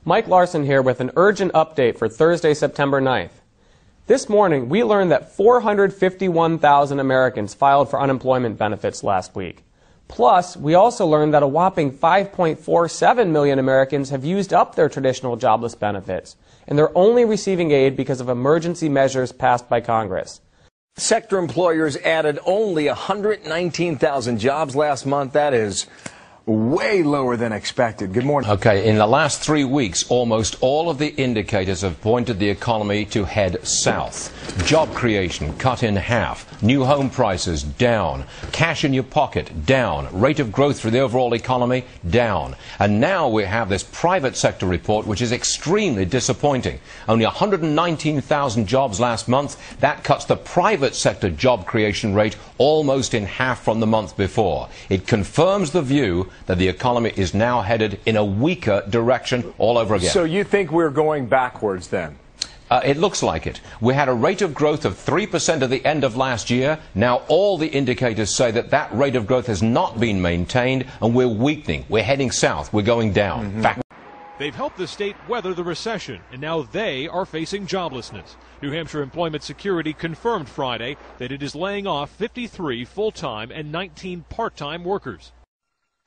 Mike Larson here with an urgent update for Thursday, September 9th. This morning, we learned that 451,000 Americans filed for unemployment benefits last week. Plus, we also learned that a whopping 5.47 million Americans have used up their traditional jobless benefits, and they're only receiving aid because of emergency measures passed by Congress. Sector employers added only 119,000 jobs last month. That is way lower than expected. Good morning. Okay, in the last 3 weeks, almost all of the indicators have pointed the economy to head south. Job creation cut in half, new home prices down, cash in your pocket down, rate of growth for the overall economy down. And now we have this private sector report, which is extremely disappointing. Only 119,000 jobs last month. That cuts the private sector job creation rate almost in half from the month before. It confirms the view that the economy is now headed in a weaker direction all over again. So you think we're going backwards then? It looks like it. We had a rate of growth of 3% at the end of last year. Now all the indicators say that that rate of growth has not been maintained, and we're weakening. We're heading south. We're going down. They've helped the state weather the recession, and now they are facing joblessness. New Hampshire Employment Security confirmed Friday that it is laying off 53 full-time and 19 part-time workers.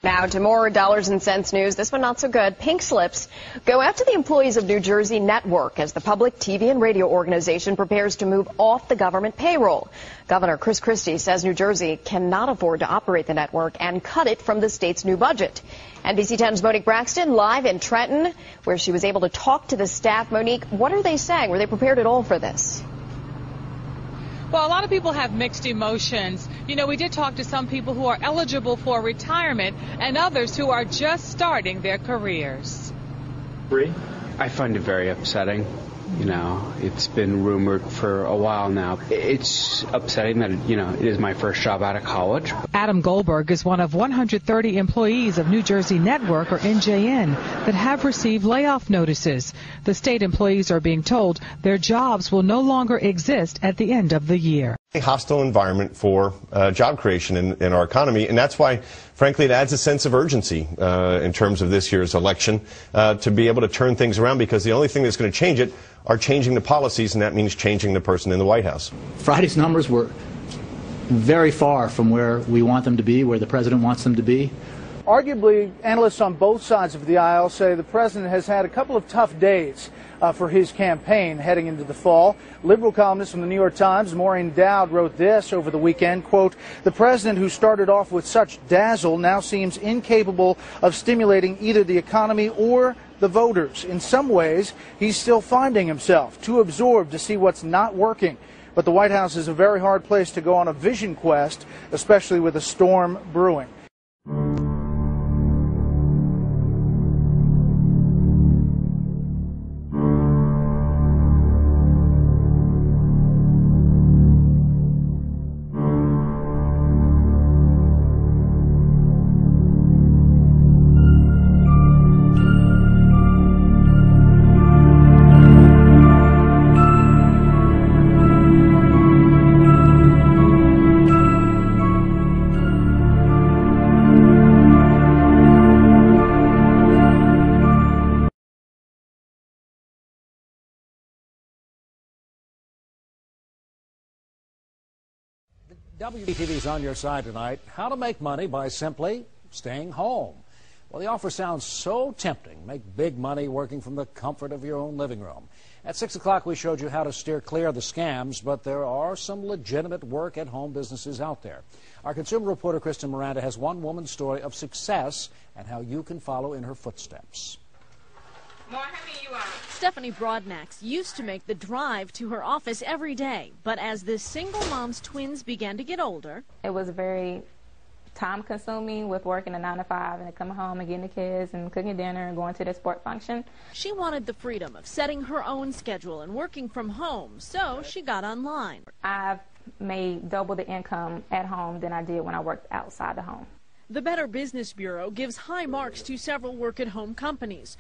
Now to more dollars and cents news. This one not so good. Pink slips go out to the employees of New Jersey Network as the public TV and radio organization prepares to move off the government payroll. Governor Chris Christie says New Jersey cannot afford to operate the network and cut it from the state's new budget. NBC 10's Monique Braxton live in Trenton, where she was able to talk to the staff. Monique, what are they saying? Were they prepared at all for this? Well, a lot of people have mixed emotions. You know, we did talk to some people who are eligible for retirement and others who are just starting their careers. I find it very upsetting. You know, it's been rumored for a while now. It's upsetting that, you know, it is my first job out of college. Adam Goldberg is one of 130 employees of New Jersey Network, or NJN, that have received layoff notices. The state employees are being told their jobs will no longer exist at the end of the year. A hostile environment for job creation in our economy, and that's why, frankly, it adds a sense of urgency in terms of this year's election to be able to turn things around, because the only thing that's going to change it are changing the policies, and that means changing the person in the White House. Friday's numbers were very far from where we want them to be, where the president wants them to be. Arguably, analysts on both sides of the aisle say the president has had a couple of tough days for his campaign heading into the fall. Liberal columnist from the New York Times, Maureen Dowd, wrote this over the weekend, quote, "The president who started off with such dazzle now seems incapable of stimulating either the economy or the voters. In some ways, he's still finding himself, too absorbed to see what's not working. But the White House is a very hard place to go on a vision quest, especially with a storm brewing." WTV's on your side tonight. How to make money by simply staying home. Well, the offer sounds so tempting. Make big money working from the comfort of your own living room. At 6 o'clock, we showed you how to steer clear of the scams, but there are some legitimate work-at-home businesses out there. Our consumer reporter, Kristen Miranda, has one woman's story of success and how you can follow in her footsteps. Stephanie Broadnax used to make the drive to her office every day, but as this single mom's twins began to get older, it was very time-consuming with working a 9 to 5 and coming home and getting the kids and cooking dinner and going to the sport function. She wanted the freedom of setting her own schedule and working from home, so she got online. I've made double the income at home than I did when I worked outside the home. The Better Business Bureau gives high marks to several work-at-home companies.